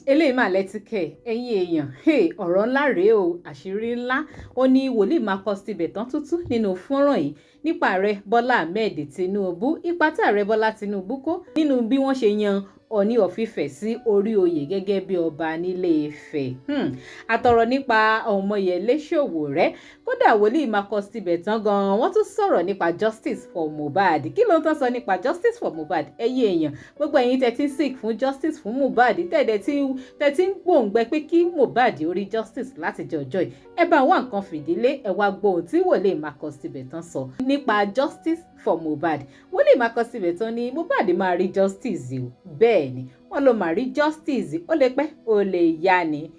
Eléyìí mà lẹ́tíkẹ̀ ẹ̀yin èèyàn ọ̀rọ̀ ńlá rèé o àṣírí ńlá ó ní wòlíì máa kọ Tibetan tútù nínú fọ́nrán yìí nípa ààrẹ Bọ́lá Ahmed Tinubu ipa tí ààrẹ Bọ́lá Tinubu kó nínú bí wọ́n ṣe yan Ọọ̀ni of Ifẹ̀ sí orí oyè gẹ́gẹ́ bí ọba nílé Ifẹ̀ àtọ̀rọ̀ nípa Ọmọyẹlé Sowore kódà wòlíì máa kọ Tibetan gan wọ́n tún sọ̀rọ̀ nípa justice for Mohbad kí ló ń tán sọ nípa justice for Mohbad ẹ̀yin èèyàn gbogbo ẹ̀yin tẹ́ ti ń seek fún justice fún Mohbad tẹ́ ti ń gbòǹgbẹ pé kí Mohbad ó rí justice láti jọjọ́ yìí ẹ bá wá nǹkan fìdílé ẹ wá gbóhùn tí wòlíì máa kọ Tibetan sọ nípa justice for Mohbad wòlíì máa kọ Tibetan ní Mohbad máa rí justice o bẹ́ẹ̀ ni wọ́n ló máa rí justice ó lè pẹ́ ó lè yá ni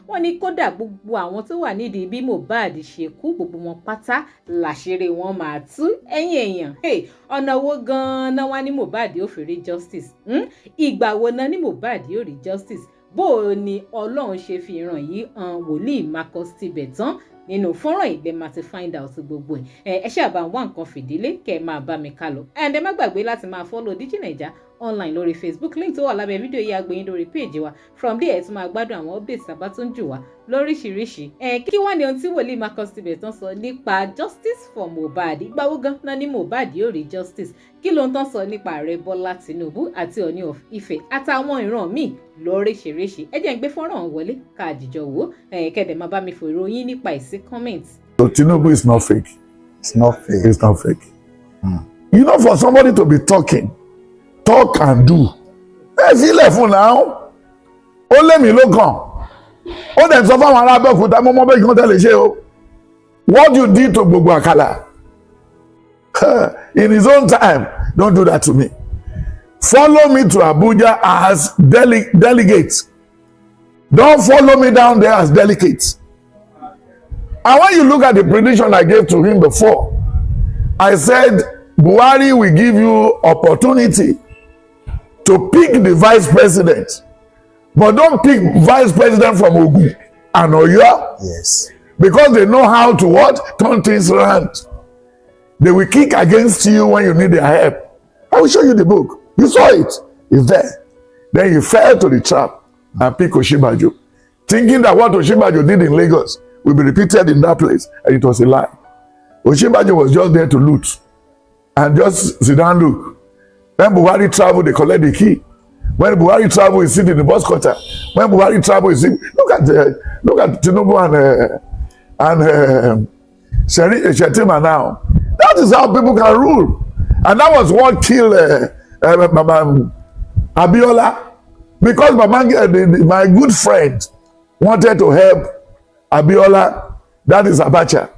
wọ́n ní kódà gbogbo àwọn tó wà nídìí bí Mohbad ṣe kú gbogbo wọn pátá làṣírí wọn máa tú ẹ̀yin èèyàn ọ̀nà wo gan-an wá ní Mohbad ó fi rí justice ìgbà wo náà ní Mohbad ó rí justice bó o ní Ọlọ́run ṣe fi ìran yìí hàn wòlíì máa kọ Tibetan nínú fọ́nrán ìgbẹ́ máa ti find out gbogbo ẹ̀ ẹ ṣáà bá wá nǹkan fìdílé kẹ́ ẹ máa bá mi ká lọ and ẹ má gbàgbé láti máa follow DigiNaija online lórí Facebook link tó wà lábẹ́ fídíò yìí agbẹ̀yìn lórí page wa from there ẹ tún máa gbádùn àwọn updates tàbá tó ń jù wá lóríṣiríṣi kí wá ní ohun tí wòlíì máa kọ Tibetan sọ nípa justice for Mohbad ìgbà wo gan náà ní Mohbad yóò rí justice kí ló ń tán sọ nípa ààrẹ Bọ́lá Tinubu àti Ọọ̀ni of Ifẹ̀ àtàwọn ìran míì lóríṣiríṣi ẹ jẹ́ ń gbé fọ́nrán wọlé ká àdìjọ wò kẹ́dẹ̀ máa bá mi fòrò yín nípa ìsí comments. So Tinubu is not fake. It's not fake. It's not fake. You know, for somebody to be talk and do. Ẹ sílẹ̀ fún náà. Ó lé mi lókàn. Ó dẹ̀ sọ fáwọn ará Abẹ́òkúta mọ́mọ́ bẹ́ẹ̀ kí wọ́n tẹ̀lé ṣe o. What you did to gbogbo Àkàlà. In his own time, don't do that to me. Follow me to Abuja as delegate. Don't follow me down there as delegate. And when you look at the prediction I gave to him before, I said, Buhari will give you opportunity to pick the vice president. But don't pick vice president from Ogun and Oyo. Yes. Because they know how to what? Turn things around. They will kick against you when you need their help. I will show you the book. You saw it. It's there. Then you fell to the trap and pick Osinbajo, thinking that what Osinbajo did in Lagos will be repeated in that place, and it was a lie. Osinbajo was just there to loot and just sit down look. When Buhari travel, they collect the key. When Buhari travel, he sit in the bus cutter. When Buhari travel, he sit. Look at Tinubu and Shetima now. That is how people can rule, and that was what killed Abiola, because my good friend wanted to help Abiola, that is Abacha.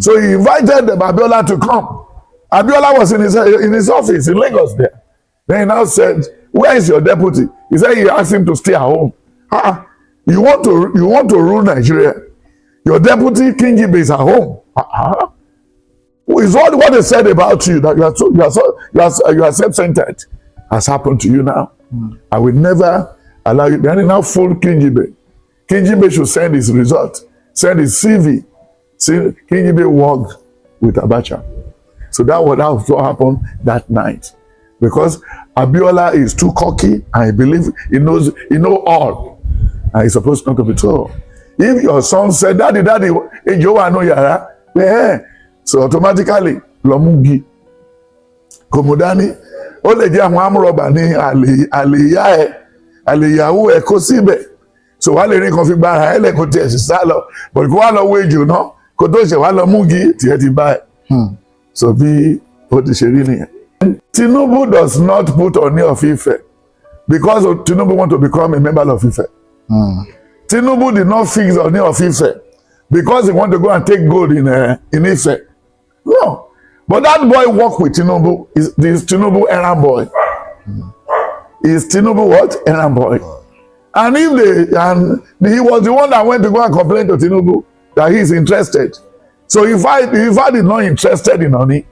So he invited Abiola to come. Abiola was in his office in Lagos there. Then he now said, where is your deputy? He said he asked him to stay at home. You want to rule Nigeria? Your deputy King Jibe is at home. Is all what they said about you, that you are self-centered, has happened to you now. I will never allow you. Then he now fooled King Jibe. King Jibe should send his result, send his CV. See, King Jibe worked with Abacha. So that was what happened that night. Because Abiola is too cocky, and I believe he knows all. And he's supposed not to be told. If your son said, Daddy, Ejowa no yara, so automatically, Lomungi, Komodani, ó lè jẹ́ àwọn amúrọ̀bà ní àlèyàwó ẹ̀ kó síbẹ̀. So wà lè rí kan fi gbára ẹ̀ lẹ́kọ̀ọ́ tí ẹ̀ sì sá lọ. But kó wá lọ wé jù náà, kó tó ṣe wá lọ múgi tí ẹ ti bá ẹ̀. So bí ó ti ṣe rí nìyẹn. Tinubu does not put Ọọ̀ni of Ife because Tinubu want to become a member of Ife. Tinubu did not fix Ọọ̀ni of Ife because he want to go and take gold in Ife. No. But that boy worked with Tinubu. Is Tinubu errand boy. Is Tinubu what? Errand boy. And he was the one that went to go and complain to Tinubu that he is interested. So if I did not interested in Ọọ̀ni,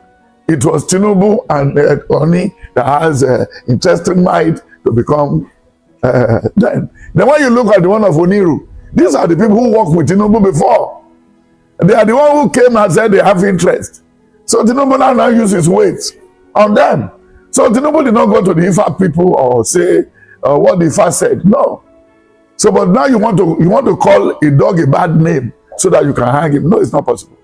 it was Tinubu and Ọọ̀ni that has interested mind to become then. Then when you look at the one of Oniru, these are the people who worked with Tinubu before. They are the one who came and said they have interest. So Tinubu now use his weight on them. So Tinubu did not go to the Ifa people or say what the Ifa said. No. So, but now you want to call a dog a bad name so that you can hang him. No, it's not possible.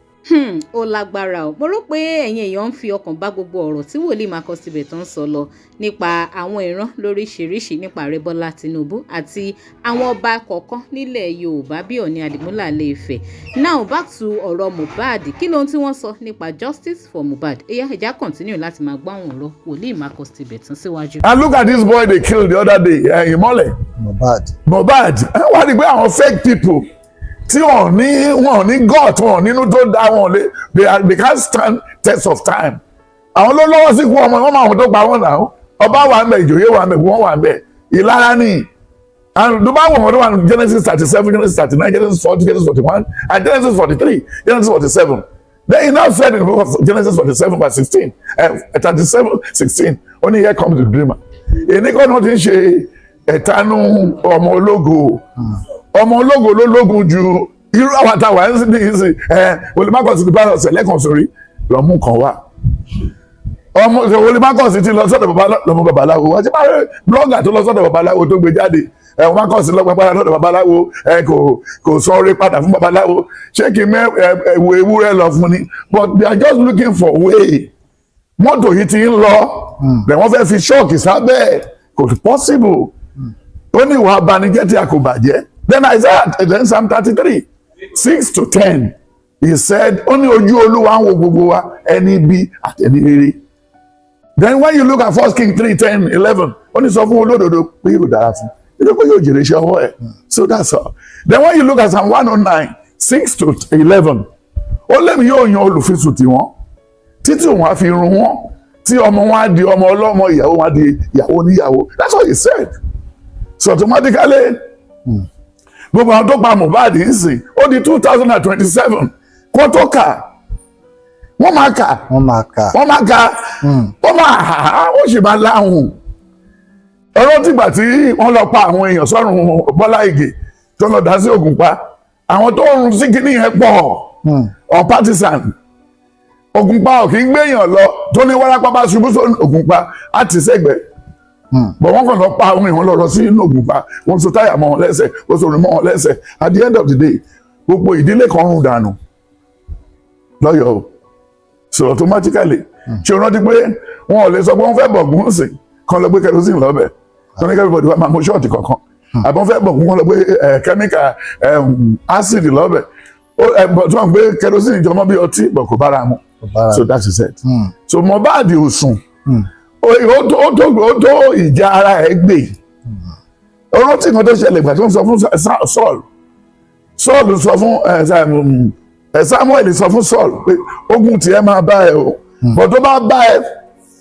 Ó lágbára o. Mo rò pé ẹ̀yin èèyàn ń fi ọkàn bá gbogbo ọ̀rọ̀ tí wòlíì Marcus Tibetan sọ lọ nípa àwọn ìran lóríṣiríṣi nípa Ààrẹ Bọ́lá Tinubu àti àwọn ọba kọ̀ọ̀kan nílẹ̀ Yorùbá bí Ọọ̀ni Àdìmúlà Ilé Ifẹ̀. Now back to ọ̀rọ̀ Mohbad. Kí lóhun tí wọ́n sọ nípa justice for Mohbad? Ẹja continue láti máa gbọ́ àwọn ọ̀rọ̀ wòlíì Marcus Tibetan síwájú. And look at this boy they killed the other day, Imole. Mohbad. Wọ́n rí pé àwọn fake people tí wọ́n ní God wọn nínú tó dá wọn lé they can't stand test of time. Àwọn ló lọ́wọ́ sí fún ọmọ wọn máa wọn tó pa wọn náà. Ọba wà ń bẹ, ìjòyè wà ń bẹ, wọ́n wà ń bẹ. Ìlara ni. And tó bá wọn tó wà ní Genesis 37, Genesis 39, Genesis 40, Genesis 41, and Genesis 43, Genesis 47. Then he now said in Genesis 47 verse 16, 37, 16, only here comes the dreamer. Ènìkan náà ti ń ṣe ẹ̀tanú ọmọ ológo. Ọmọ ológo ló lógun ju irú àwọn àtàwà ẹ̀ ń sìn Wòlíì Marcus ti bá ọ̀sẹ̀ lẹ́kàn sórí lọ́mú kan wá. Ọmọ Wòlíì Marcus ti lọ sọ́dọ̀ lọ́mú babaláwo. Wọ́n ti máa rí blọ́gà tó lọ sọ́dọ̀ babaláwo tó gbé jáde. Marcus lọ́gbọ́n padà lọ́dọ̀ babaláwo kò sọ orí padà fún babaláwo. Ṣé kí ẹ̀wọ̀ ewúrẹ́ lọ fún ni? But they are just looking for way. Mọ́tò yìí ti ń lọ. Bẹ̀ wọ́n fẹ́ fi ṣọ́ọ̀kì sábẹ́ kò possible. Ó ní ìwà abanijẹ́ tí a kò bàjẹ́. Then Isaiah, then Psalm 33, 6 to 10, he said, only ojú Olúwa ń wo gbogbo wa, ẹni bí àti ẹni rere. Then when you look at 1 Kings 3, 10, 11, ó ní sọ fún olódodo pé yóò dára fún. Nítorí pé yóò jèrè iṣẹ́ ọwọ́ ẹ̀. So that's all. Then when you look at Psalm 109, 6 to 11, ó lẹ́mi yóò yan olùfisùn tiwọn, títí òun á fi run wọn, tí ọmọ wọn á di ọmọ ọlọ́mọ, ìyàwó wọn á di ìyàwó oníyàwó. That's what he said. So automatically, gbogbo àwọn tó pa Mohbad ń sìn ó di 2027 kó tó kà wọ́n máa kà ó sì máa láhùn. Ọ̀rọ̀ tìgbà tí wọ́n lọ pa àwọn èèyàn sọ́run Bọ́lá Ìgè tó lọ dá sí Ògùnpa, àwọn tó run sí kíní yẹn pọ̀ on partisan. Ògùnpa ò kì í gbéyàn lọ tó ní wárápá bá ṣubú sórí Ògùnpa á ti sẹ́gbẹ̀ẹ́. But wọ́n kàn lọ pa àwọn èèyàn lọ sí inú Ògùnpa, wọ́n so táyà mọ́ wọn lẹ́sẹ̀, wọ́n so rìn mọ́ wọn lẹ́sẹ̀. At the end of the day, gbogbo ìdílé kan run dànù lọ́yọ̀ọ́. So automatically, ṣé o rántí pé wọn ò lè sọ pé wọ́n fẹ́ bọ̀gún sí kan lọ gbé kerosene lọ́bẹ̀, kan ní everybody wá máa mú ṣọ́ọ̀tì kankan. Àbọ̀n fẹ́ bọ̀gún kan lọ gbé chemical acid lọ́bẹ̀. Tí wọ́n gbé kerosene jọmọ́ bí ọtí, bọ̀ kò bára mu. So that is it. So Mohbad ò sùn. Ó tó ìjà ara ẹ̀ gbé. Ọ̀rọ̀ tí nǹkan tó ṣẹlẹ̀ ìgbà tí wọ́n sọ fún Saul sọ fún Samuel sọ fún Saul pé ogun tiẹ̀ máa bá ẹ o. Bọ̀ tó bá bá ẹ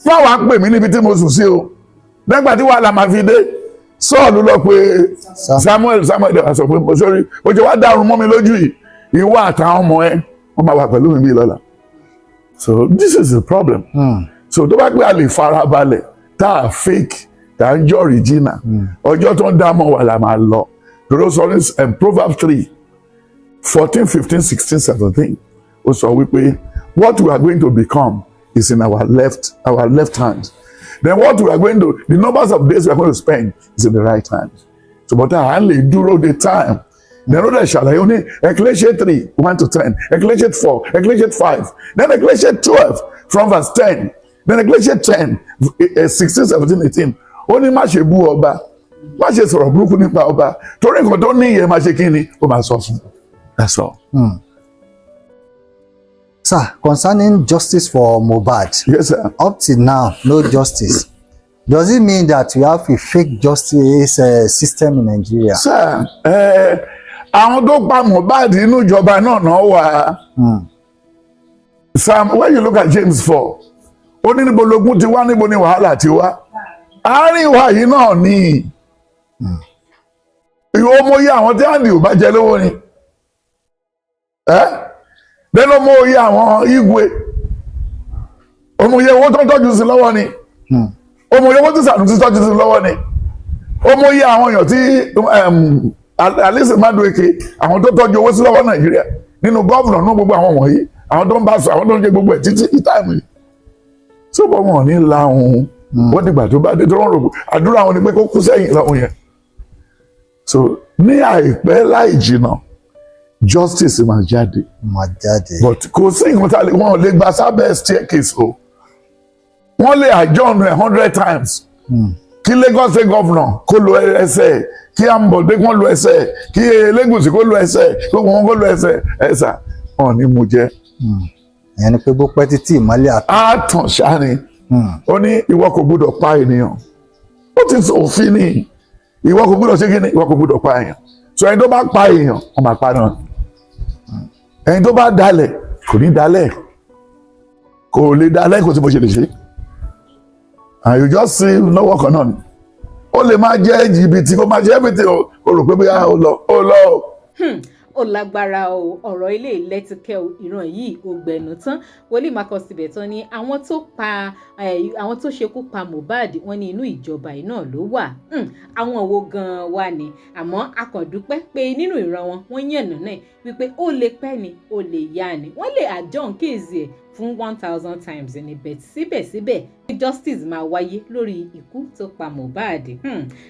fáwọn pè mí níbi tí mo sùn sí o. Nígbà tí wàhálà máa fi dé, Saul lọ pé Samuel sọ pé mo sórí o jẹ́ wá dárun mọ́ mi lójú yìí, ìwọ àtàwọn ọmọ ẹ wọ́n máa wà pẹ̀lú mi bí lọ́la. So this is the problem. So tó bá gbé a lè farabalẹ̀ tá a fake tá a jọ original ọjọ́ tó ń dá mọ́ wà la máa lọ. Lọ́dọ̀ sọ ní Proverbs 3, 14, 15, 16, 17 ó sọ wípé what we are going to become is in our left hand. Then what we are going to, the numbers of days we are going to spend is in the right hand. So but à ń lè dúró the time. Then ó dẹ̀ ṣàlàyé ó ní Ecclesiastes 3, 1 to 10, Ecclesiastes 4, Ecclesiastes 5, then Ecclesiastes 12 from verse 10. Then Ecclesiastes 10, 16, 17, 18. Ó ní má ṣe bú ọba, má ṣe sọ̀rọ̀ burúkú nípa ọba, torí nǹkan tó ní ìyẹn má ṣe kí ni, ó máa sọ fún. That's all. Sir, concerning justice for Mohbad, yes, sir. Up till now, no justice. Does it mean that we have a fake justice system in Nigeria? Sir, àwọn tó pa Mohbad inú ìjọba náà wà. Sam, when you look at James 4, ó ní níbo lógún ti wá, níbo ni wàhálà ti wá. Àárín wa yìí náà ni. Ìwọ mọ iye àwọn tí àǹdí ò bá jẹ lówó ni. Lẹ́nu ọmọ iye àwọn igwe. Ọmọ iye owó tó tọ́jú sí lọ́wọ́ ni. Ọmọ iye owó tí Sànúsí tọ́jú sí lọ́wọ́ ni. Ọmọ iye àwọn èèyàn tí Alice Madueke àwọn tó tọ́jú owó sí lọ́wọ́ Nàìjíríà nínú gọ́ọ̀nà náà gbogbo àwọn wọ̀nyí àwọn tó ń bá sọ àwọn tó ń jẹ gbogbo ẹ̀ títí táìmù yìí. Sọ́bọ̀ wọn ní láhùn wọ́n dìgbà tó bá dé tó rọrùn àdúrà wọn ni pé kó kú sẹ́yìn láhùn yẹn. So ní àìpẹ́ láì jìnnà justice máa jáde but kò sí nǹkan tá a lè wọn ò lè gba sábẹ́ staircase o wọ́n lè adjourn 100 times kí Lagos state governor kó lo ẹsẹ̀ kí Ambode kó lo ẹsẹ̀ kí Elegushi kó lo ẹsẹ̀ kí wọ́n kó lo ẹsẹ̀ ẹ̀sà wọn ní mo jẹ́. ìyẹn ni pé bó pẹ́ títí ìmọ́lẹ̀ àtàn ṣáà ni ó ní ìwọ kò gbọ́dọ̀ pa ènìyàn ó ti sọ òfin ni ìwọ kò gbọ́dọ̀ ṣe kí ni ìwọ kò gbọ́dọ̀ pa èèyàn so ẹni tó bá pa èèyàn wọ́n máa pa náà ẹni tó bá dalẹ̀ kò ní dalẹ̀ kò lè dalẹ̀ kò tí mo ṣe lè ṣe and you just see lọ́wọ́ kan náà ni ó lè máa jẹ́ jìbìtì kó máa jẹ́ everything o rò pé bóyá ó lọ ó lágbára o ọ̀rọ̀ ilé ìlẹ́tìkẹ́ ìran yìí ò gbẹ̀nù tán wòlíì Marcus Tibetan ní àwọn tó ṣekú pa Mohbad wọ́n ní inú ìjọba yìí náà ló wà àwọn wo gan-an wà ní àmọ́ a kàn dúpẹ́ pé nínú ìran wọ́n yànnà náà wípé ó lè pẹ́ ni ó lè yá ni wọ́n lè adjourn kéèzì ẹ̀ fún 1000 times ní bẹ́ẹ̀ síbẹ̀síbẹ̀ justice máa wáyé lórí ikú tó pa Mohbad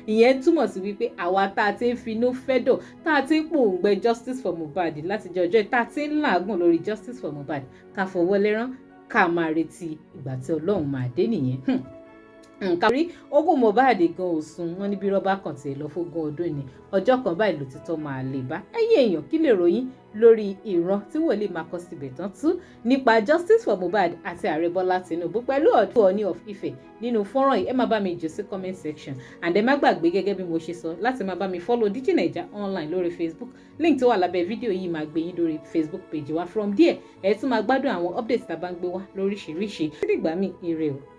ìyẹn túmọ̀ sí wípé àwa tá a ti ń finú fẹ́dọ̀ tá a ti ń pòǹgbẹ justice for Mohbad láti jọjọ́ tá a ti ń làágùn lórí justice for Mohbad ká fọwọ́ lẹ́rán ká máa retí ìgbà tí Ọlọ́run máa dé nìyẹn. Kárí ogún Mohbad gan òsùn wọn ní bí rọ́bà kan tiẹ̀ lọ fógún ọdún ni ọjọ́ kan báyìí lòtítọ́ máa lè bá ẹ̀yin èèyàn kí lè ròyìn lórí ìran tí wòlíì Marcus Tibetan tú nípa justice for Mohbad àti ààrẹ Bọ́lá Tinubu pẹ̀lú ọ̀dọ́ Ọọ̀ni of Ife nínú fọ́nrán yìí ẹ má bá mi jù sí comment section and ẹ má gbàgbé gẹ́gẹ́ bí mo ṣe sọ láti má bá mi follow DigiNaija online lórí Facebook link tó wà lábẹ́ fídíò yìí máa gbé yín lórí Facebook page wa from there ẹ tún máa gbádùn àwọn updates tá a bá ń gbé wá lóríṣiríṣi nígbà míì ire o.